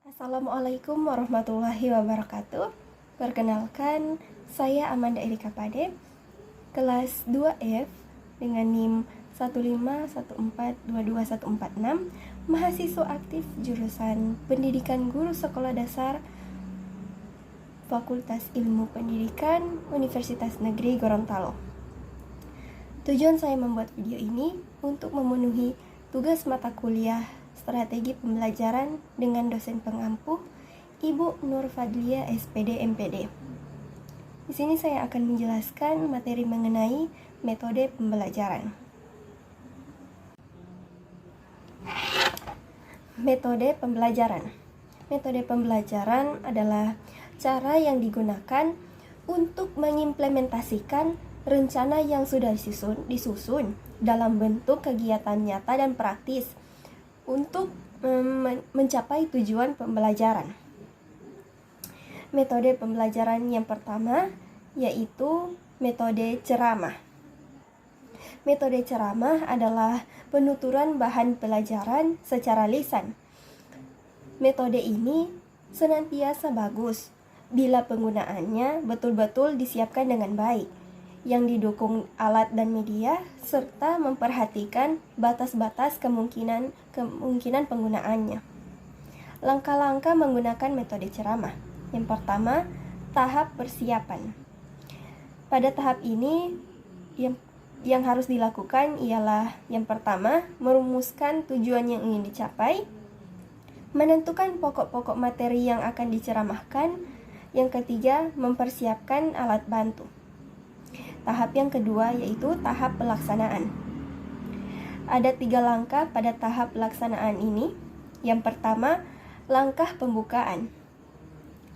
Assalamualaikum warahmatullahi wabarakatuh. Perkenalkan, saya Amanda Erika Pade, kelas 2F dengan NIM 151422146, mahasiswa aktif jurusan Pendidikan Guru Sekolah Dasar Fakultas Ilmu Pendidikan Universitas Negeri Gorontalo. Tujuan saya membuat video ini untuk memenuhi tugas mata kuliah Strategi Pembelajaran dengan dosen pengampu Ibu Nur Fadlia SPD MPD. Di sini saya akan menjelaskan materi mengenai metode pembelajaran. Metode pembelajaran. Metode pembelajaran adalah cara yang digunakan untuk mengimplementasikan rencana yang sudah disusun dalam bentuk kegiatan nyata dan praktis untuk mencapai tujuan pembelajaran. Metode pembelajaran yang pertama yaitu metode ceramah. Metode ceramah adalah penuturan bahan pelajaran secara lisan. Metode ini senantiasa bagus bila penggunaannya betul-betul disiapkan dengan baik, yang didukung alat dan media, serta memperhatikan batas-batas kemungkinan penggunaannya. Langkah-langkah menggunakan metode ceramah. Yang pertama, tahap persiapan. Pada tahap ini, yang harus dilakukan ialah yang pertama, merumuskan tujuan yang ingin dicapai, menentukan pokok-pokok materi yang akan diceramahkan, yang ketiga, mempersiapkan alat bantu. Tahap yang kedua yaitu tahap pelaksanaan. Ada 3 langkah pada tahap pelaksanaan ini. Yang pertama, langkah pembukaan.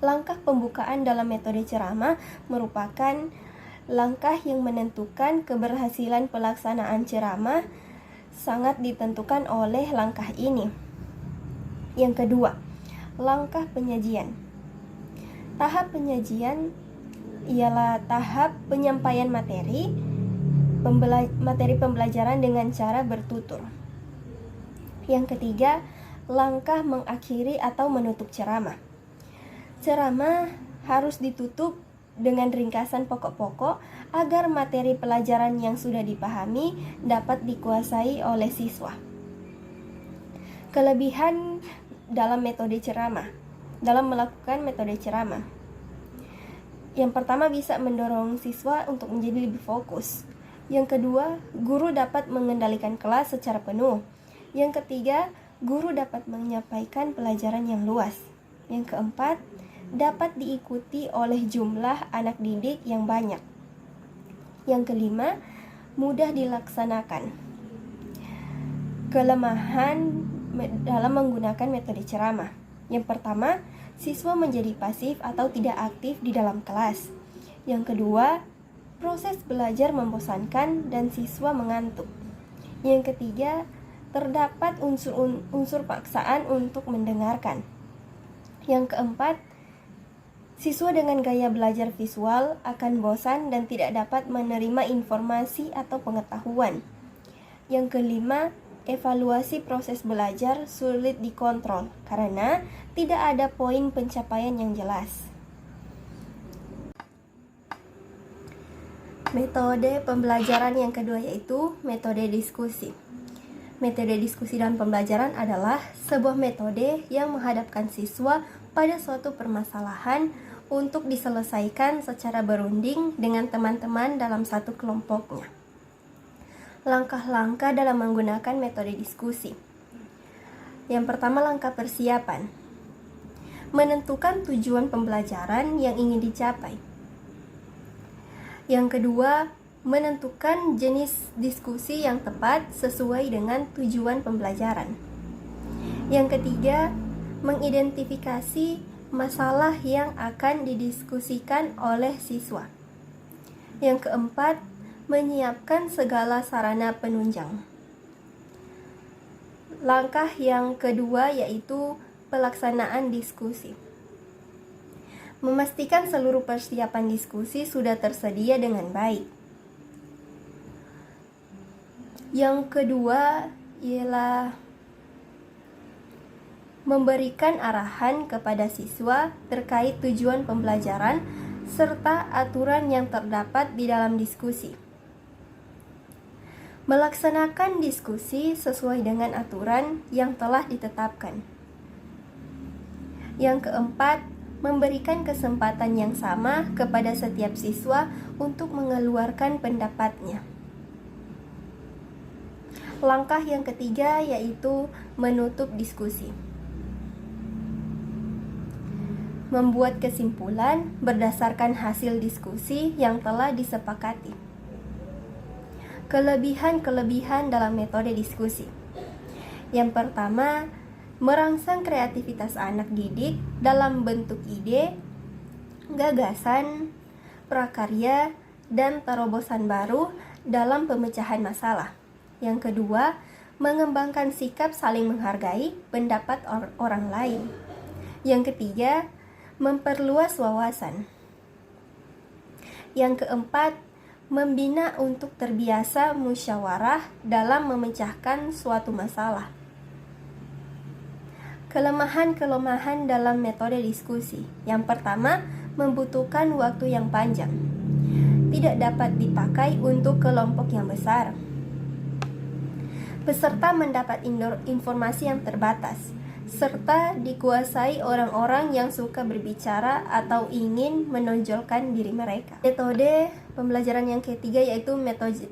Langkah pembukaan dalam metode ceramah merupakan langkah yang menentukan keberhasilan pelaksanaan ceramah, sangat ditentukan oleh langkah ini. Yang kedua, langkah penyajian. Tahap penyajian ialah tahap penyampaian materi pembelajaran dengan cara bertutur. Yang ketiga, langkah mengakhiri atau menutup ceramah. Ceramah harus ditutup dengan ringkasan pokok-pokok agar materi pelajaran yang sudah dipahami dapat dikuasai oleh siswa. Kelebihan dalam melakukan metode ceramah. Yang pertama, bisa mendorong siswa untuk menjadi lebih fokus. Yang kedua, guru dapat mengendalikan kelas secara penuh. Yang ketiga, guru dapat menyampaikan pelajaran yang luas. Yang keempat, dapat diikuti oleh jumlah anak didik yang banyak. Yang kelima, mudah dilaksanakan. Kelemahan dalam menggunakan metode ceramah. Yang pertama, siswa menjadi pasif atau tidak aktif di dalam kelas. Yang kedua, proses belajar membosankan dan siswa mengantuk. Yang ketiga, terdapat unsur paksaan untuk mendengarkan. Yang keempat, siswa dengan gaya belajar visual akan bosan dan tidak dapat menerima informasi atau pengetahuan. Yang kelima, evaluasi proses belajar sulit dikontrol karena tidak ada poin pencapaian yang jelas. Metode pembelajaran yang kedua yaitu metode diskusi. Metode diskusi dalam pembelajaran adalah sebuah metode yang menghadapkan siswa pada suatu permasalahan untuk diselesaikan secara berunding dengan teman-teman dalam satu kelompoknya. Langkah-langkah dalam menggunakan metode diskusi. Yang pertama, langkah persiapan. Menentukan tujuan pembelajaran yang ingin dicapai. Yang kedua, menentukan jenis diskusi yang tepat sesuai dengan tujuan pembelajaran. Yang ketiga, mengidentifikasi masalah yang akan didiskusikan oleh siswa. Yang keempat, menyiapkan segala sarana penunjang. Langkah yang kedua yaitu pelaksanaan diskusi. Memastikan seluruh persiapan diskusi sudah tersedia dengan baik. Yang kedua ialah memberikan arahan kepada siswa terkait tujuan pembelajaran serta aturan yang terdapat di dalam diskusi. Melaksanakan diskusi sesuai dengan aturan yang telah ditetapkan. Yang keempat, memberikan kesempatan yang sama kepada setiap siswa untuk mengeluarkan pendapatnya. Langkah yang ketiga yaitu menutup diskusi. Membuat kesimpulan berdasarkan hasil diskusi yang telah disepakati. Kelebihan-kelebihan dalam metode diskusi. Yang pertama, merangsang kreativitas anak didik dalam bentuk ide, gagasan, prakarya, dan terobosan baru dalam pemecahan masalah. Yang kedua, mengembangkan sikap saling menghargai pendapat orang lain. Yang ketiga, memperluas wawasan. Yang keempat, membina untuk terbiasa musyawarah dalam memecahkan suatu masalah. Kelemahan-kelemahan dalam metode diskusi. Yang pertama, membutuhkan waktu yang panjang. Tidak dapat dipakai untuk kelompok yang besar. Peserta mendapat informasi yang terbatas, serta dikuasai orang-orang yang suka berbicara atau ingin menonjolkan diri mereka. Metode pembelajaran yang ketiga yaitu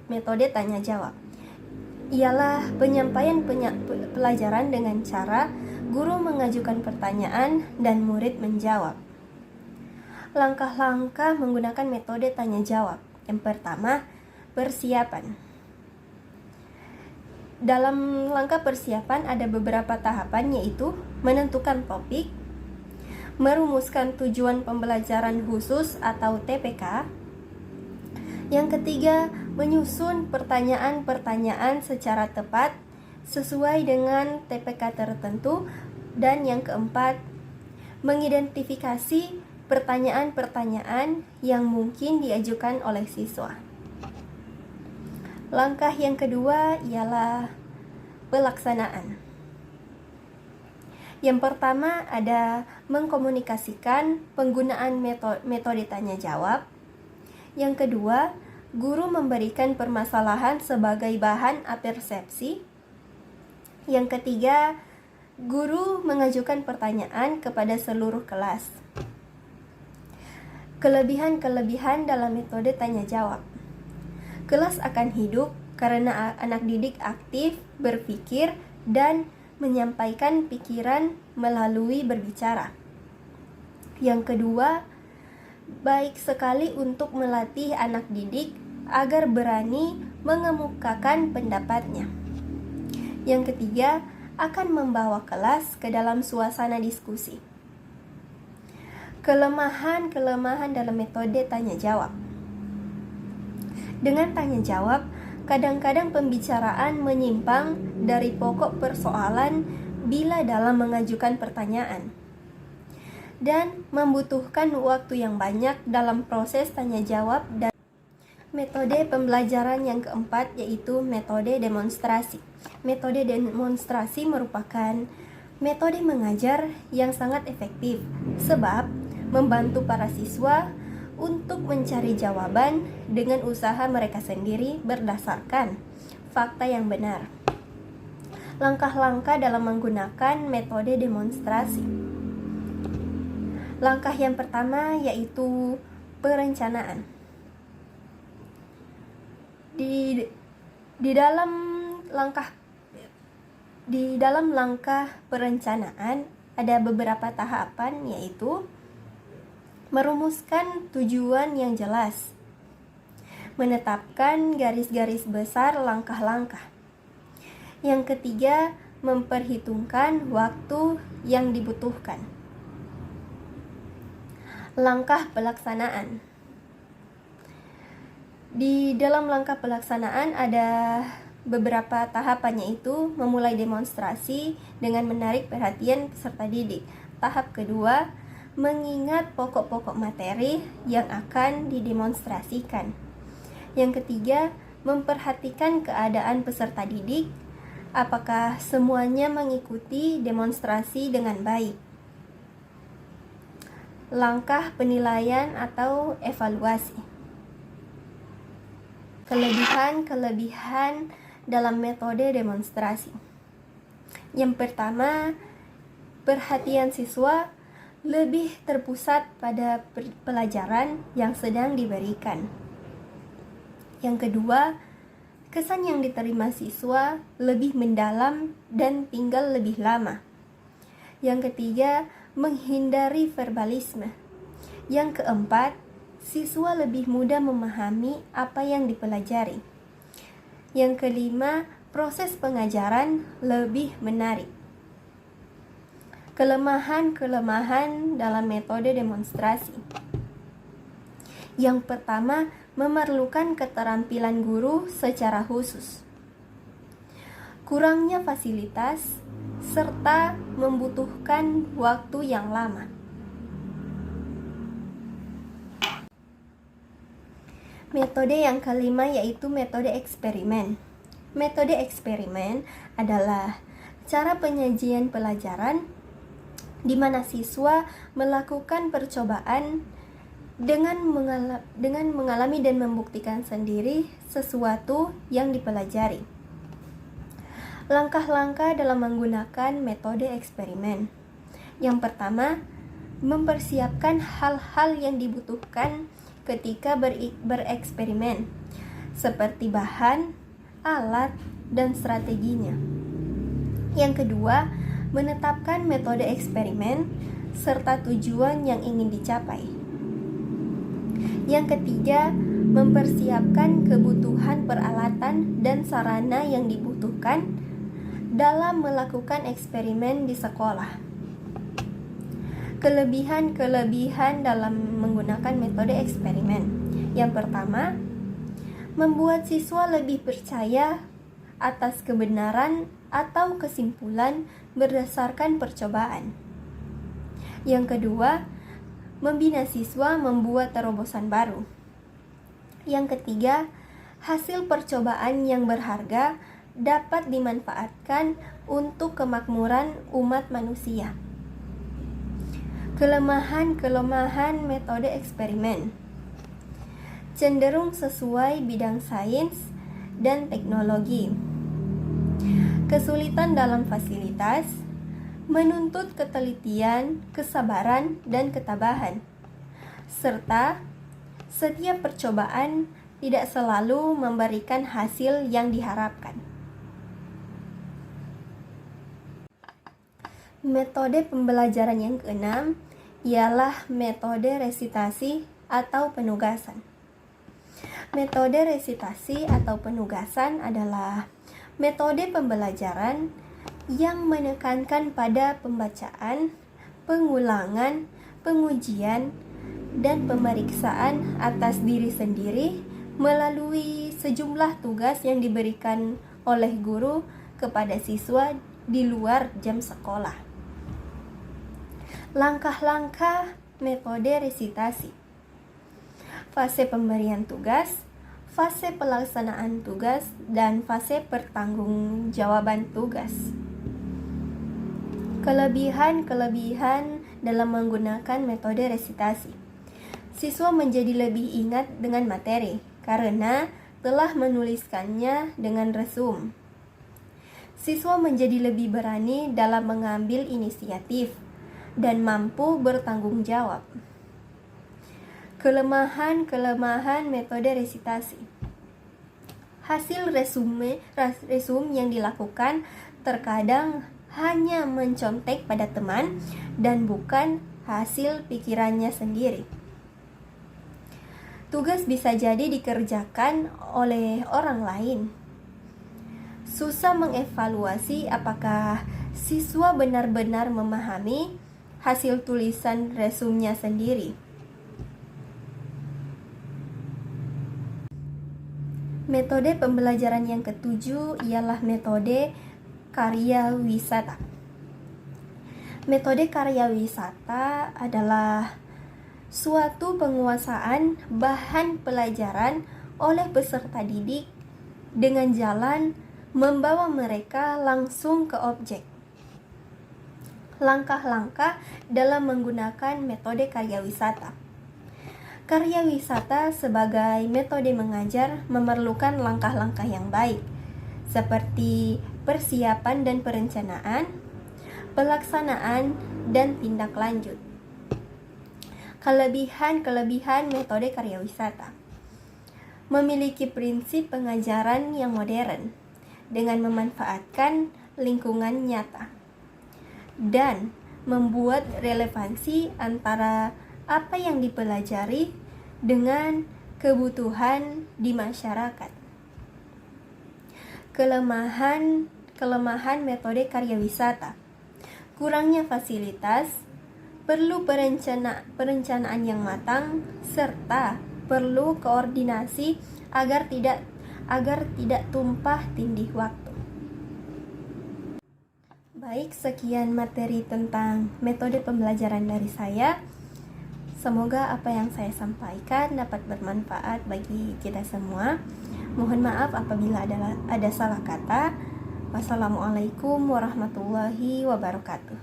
metode tanya jawab. Ialah penyampaian pelajaran dengan cara guru mengajukan pertanyaan dan murid menjawab. Langkah-langkah menggunakan metode tanya jawab. Yang pertama, persiapan. Dalam langkah persiapan ada beberapa tahapan, yaitu menentukan topik, merumuskan tujuan pembelajaran khusus atau TPK. Yang ketiga, menyusun pertanyaan-pertanyaan secara tepat sesuai dengan TPK tertentu. Dan yang keempat, mengidentifikasi pertanyaan-pertanyaan yang mungkin diajukan oleh siswa. Langkah yang kedua ialah pelaksanaan. Yang pertama ada mengkomunikasikan penggunaan metode tanya jawab. Yang kedua, guru memberikan permasalahan sebagai bahan apersepsi. Yang ketiga, guru mengajukan pertanyaan kepada seluruh kelas. Kelebihan-kelebihan dalam metode tanya jawab. Kelas akan hidup karena anak didik aktif berpikir dan menyampaikan pikiran melalui berbicara. Yang kedua, baik sekali untuk melatih anak didik agar berani mengemukakan pendapatnya. Yang ketiga, akan membawa kelas ke dalam suasana diskusi. Kelemahan-kelemahan dalam metode tanya jawab. Dengan tanya jawab, kadang-kadang pembicaraan menyimpang dari pokok persoalan bila dalam mengajukan pertanyaan, dan membutuhkan waktu yang banyak dalam proses tanya jawab. Dan metode pembelajaran yang keempat yaitu metode demonstrasi. Metode demonstrasi merupakan metode mengajar yang sangat efektif sebab membantu para siswa untuk mencari jawaban dengan usaha mereka sendiri berdasarkan fakta yang benar. Langkah-langkah dalam menggunakan metode demonstrasi. Langkah yang pertama yaitu perencanaan. Di dalam langkah perencanaan ada beberapa tahapan, yaitu merumuskan tujuan yang jelas, menetapkan garis-garis besar langkah-langkah. Yang ketiga, memperhitungkan waktu yang dibutuhkan. Langkah pelaksanaan. Di dalam langkah pelaksanaan ada beberapa tahapan, yaitu memulai demonstrasi dengan menarik perhatian peserta didik. Tahap kedua, mengingat pokok-pokok materi yang akan didemonstrasikan. Yang ketiga, memperhatikan keadaan peserta didik Apakah semuanya mengikuti demonstrasi dengan baik? Langkah penilaian atau evaluasi. Kelebihan dalam metode demonstrasi. Yang pertama, perhatian siswa lebih terpusat pada pelajaran yang sedang diberikan. Yang kedua, kesan yang diterima siswa lebih mendalam dan tinggal lebih lama. Yang ketiga, menghindari verbalisme. Yang keempat, siswa lebih mudah memahami apa yang dipelajari. Yang kelima, proses pengajaran lebih menarik. Kelemahan dalam metode demonstrasi. Yang pertama, memerlukan keterampilan guru secara khusus. Kurangnya fasilitas serta membutuhkan waktu yang lama. Metode yang kelima yaitu metode eksperimen. Metode eksperimen adalah cara penyajian pelajaran di mana siswa melakukan percobaan dengan mengalami dan membuktikan sendiri sesuatu yang dipelajari. Langkah-langkah dalam menggunakan metode eksperimen. Yang pertama, mempersiapkan hal-hal yang dibutuhkan ketika bereksperimen, seperti bahan, alat, dan strateginya. Yang kedua, menetapkan metode eksperimen serta tujuan yang ingin dicapai. Yang ketiga, mempersiapkan kebutuhan peralatan dan sarana yang dibutuhkan dalam melakukan eksperimen di sekolah. Kelebihan dalam menggunakan metode eksperimen. Yang pertama, membuat siswa lebih percaya atas kebenaran atau kesimpulan berdasarkan percobaan. Yang kedua, membina siswa membuat terobosan baru. Yang ketiga, hasil percobaan yang berharga dapat dimanfaatkan untuk kemakmuran umat manusia. Kelemahan metode eksperimen. Cenderung sesuai bidang sains dan teknologi. Kesulitan dalam fasilitas, menuntut ketelitian, kesabaran, dan ketabahan. Serta setiap percobaan tidak selalu memberikan hasil yang diharapkan. Metode pembelajaran yang keenam ialah metode resitasi atau penugasan. Metode resitasi atau penugasan adalah metode pembelajaran yang menekankan pada pembacaan, pengulangan, pengujian, dan pemeriksaan atas diri sendiri melalui sejumlah tugas yang diberikan oleh guru kepada siswa di luar jam sekolah. Langkah-langkah metode resitasi. Fase pemberian tugas, fase pelaksanaan tugas, dan fase pertanggungjawaban tugas. Kelebihan dalam menggunakan metode resitasi. Siswa menjadi lebih ingat dengan materi karena telah menuliskannya dengan resum. Siswa menjadi lebih berani dalam mengambil inisiatif dan mampu bertanggung jawab. Kelemahan metode resitasi. Hasil resum yang dilakukan terkadang hanya mencontek pada teman dan bukan hasil pikirannya sendiri. Tugas bisa jadi dikerjakan oleh orang lain. Susah mengevaluasi apakah siswa benar-benar memahami hasil tulisan resumnya sendiri. Metode pembelajaran yang ketujuh ialah metode karya wisata. Metode karya wisata adalah suatu penguasaan bahan pelajaran oleh peserta didik dengan jalan membawa mereka langsung ke objek. Langkah-langkah dalam menggunakan metode karya wisata. Karya wisata sebagai metode mengajar memerlukan langkah-langkah yang baik, seperti persiapan dan perencanaan, pelaksanaan, dan tindak lanjut. Kelebihan metode karya wisata: memiliki prinsip pengajaran yang modern dengan memanfaatkan lingkungan nyata dan membuat relevansi antara apa yang dipelajari dengan kebutuhan di masyarakat. Kelemahan metode karya wisata: kurangnya fasilitas, perlu perencanaan yang matang, serta perlu koordinasi agar tidak tumpah tindih waktu. Baik, sekian materi tentang metode pembelajaran dari saya. Semoga apa yang saya sampaikan dapat bermanfaat bagi kita semua. Mohon maaf apabila ada salah kata. Wassalamualaikum warahmatullahi wabarakatuh.